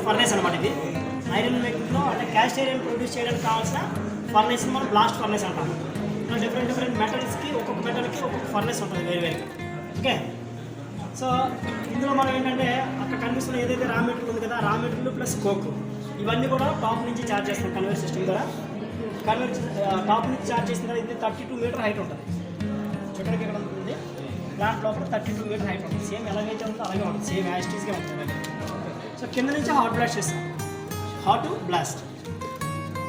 Furnace అనమాట. ఇది iron మేకింగ్లో అంటే క్యాస్ట్ ఐరన్ ప్రొడ్యూస్ చేయడానికి కావాల్సిన ఫర్నేస్ని మనం బ్లాస్ట్ ఫర్నేస్ అంటాం. ఇలా డిఫరెంట్ మెటల్స్కి ఒక్కొక్క మెటల్కి ఒక్కొక్క ఫర్నేస్ ఉంటుంది వేరు. ఓకే, సో ఇందులో మనం ఏంటంటే అక్కడ కనిపిస్తున్న ఏదైతే రా మెటీరియల్ ఉంది కదా, రా మెటీరియల్ ప్లస్ కోక్ ఇవన్నీ కూడా టాప్ నుంచి చార్జ్ చేస్తాం కన్వేర్ సిస్టమ్ ద్వారా. టాప్ నుంచి చార్జ్ చేసిన తర్వాత ఇది 32 మీటర్ హైట్ ఉంటుంది. చూడడానికి ఎక్కడ ఉంటుంది ప్లాంట్ లోపల 32 మీటర్ హైట్ ఉంటుంది. సేమ్ ఎలాగైతే ఉంటుందో అలాగే ఉంటుంది, సేమ్ యాస్టీస్గా ఉంటుంది. సో కింద నుంచి హాట్ బ్లాస్ట్ ఇస్తాం, హాట్ బ్లాస్ట్.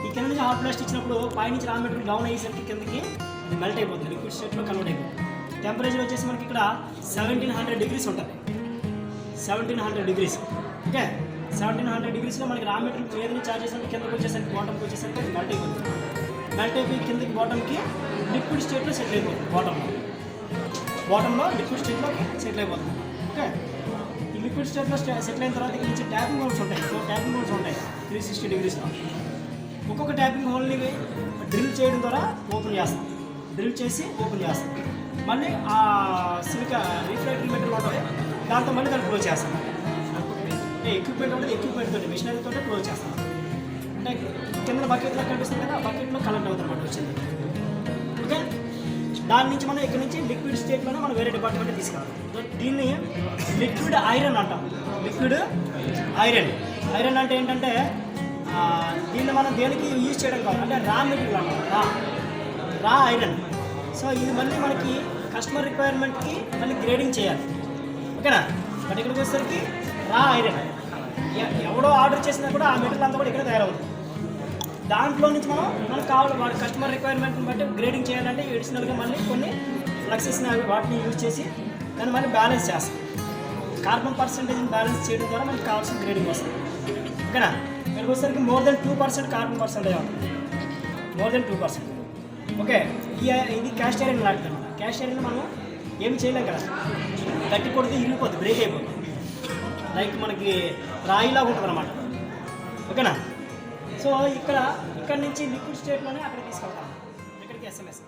ఈ కింద నుంచి హాట్ బ్లాస్ట్ ఇచ్చినప్పుడు పైనుంచి రా మెటీరియల్ డౌన్ అయ్యేసరికి కిందకి అది మెల్ట్ అయిపోతుంది, లిక్విడ్ స్టేట్లో కన్వర్ట్ అయిపోతుంది. టెంపరేచర్ వచ్చేసి మనకి ఇక్కడ 1700 డిగ్రీస్ ఉంటుంది. 1700 డిగ్రీస్. ఓకే, 1700 డిగ్రీస్లో మనకి రా మెటీరియల్ ఏదైనా చార్జ్ చేసినప్పుడు కిందకి వచ్చేసరికి బాటంకి వచ్చేసరికి అది మెల్ట్ అయిపోతుంది. మెల్ట్ అయిపోయి కిందకి బాటంకి లిక్విడ్ స్టేట్లో సెటిల్ అయిపోతుంది. బాటంలో లిక్విడ్ స్టేట్లో సెటిల్ అయిపోతుంది. ఓకే, ఈ లిక్విడ్ స్టేట్లో సెటిల్ అయిన తర్వాత ఇక్కడ నుంచి ట్యాపింగ్ హోల్స్ ఉంటాయి. సో ట్యాపింగ్ హోల్స్ ఉంటాయి 360 డిగ్రీస్లో. ఒక్కొక్క ట్యాపింగ్ హోల్ని డ్రిల్ చేయడం ద్వారా ఓపెన్ చేస్తాం. డ్రిల్ చేసి ఓపెన్ చేస్తాం. మళ్ళీ ఆ సిలికా రిఫ్రాక్టరీ మెటీరియల్ ఉంటుంది, దాంతో మళ్ళీ దాన్ని క్లోజ్ చేస్తాం. అంటే ఎక్విప్మెంట్ ఉంటుంది, ఎక్విప్మెంట్ తోటి మిషనరీతో క్లోజ్ చేస్తాం. అంటే కింద బకెట్లో కనిపిస్తుంది కదా, ఆ బకెట్లో కలెక్ట్ అవుతుంది అన్నమాట వచ్చింది. ఓకే, దాని నుంచి మనం ఇక్కడ నుంచి లిక్విడ్ స్టేట్లోనే మనం వేరే డిపార్ట్మెంట్ తీసుకెళ్తాం. దీన్ని లిక్విడ్ ఐరన్ అంటాం. Liquid iron. ఐరన్ అంటే ఏంటంటే దీన్ని మనం దేనికి యూజ్ చేయడం కాదు, అంటే రా మెటీరియల్ అంటాం, రా ఐరన్. సో ఇది మళ్ళీ మనకి కస్టమర్ రిక్వైర్మెంట్కి మళ్ళీ గ్రేడింగ్ చేయాలి. ఓకేనా, బట్ ఇక్కడికి వచ్చేసరికి రా ఐరన్ ఎవడో ఆర్డర్ చేసినా కూడా ఆ మెటీరియల్ అంతా కూడా ఇక్కడ తయారవుతుంది. దాంట్లో నుంచి మనకు కావాలి వాడి కస్టమర్ రిక్వైర్మెంట్ని బట్టి గ్రేడింగ్ చేయాలంటే ఎడిషనల్గా మళ్ళీ కొన్ని ఫ్లక్సెస్ని వాటిని యూజ్ చేసి దాన్ని మళ్ళీ బ్యాలెన్స్ చేస్తాం. కార్బన్ పర్సెంటేజ్ని బ్యాలెన్స్ చేయడం ద్వారా మనకి కావాల్సిన గ్రేడింగ్ వస్తుంది. ఓకేనా, ఇక్కడికి వచ్చేసరికి more than 2% కార్బన్ పర్సెంటేజ్ అవుతుంది, more than 2%. ఓకే, ఇది క్యాస్ట్ ఐరన్ లాంటిది అనమాట. క్యాస్ట్ ఐరన్ మనం ఏమి చేయలేం కదా, గట్టి కొడితే ఇరిగిపోతుంది, బ్రేక్ అయిపోతుంది, లైక్ మనకి రాయిలాగా ఉంటుంది అనమాట. ఓకేనా, సో ఇక్కడ నుంచి లిక్విడ్ స్టేట్లోనే అక్కడికి తీసుకెళ్తాం, ఇక్కడికి SMS.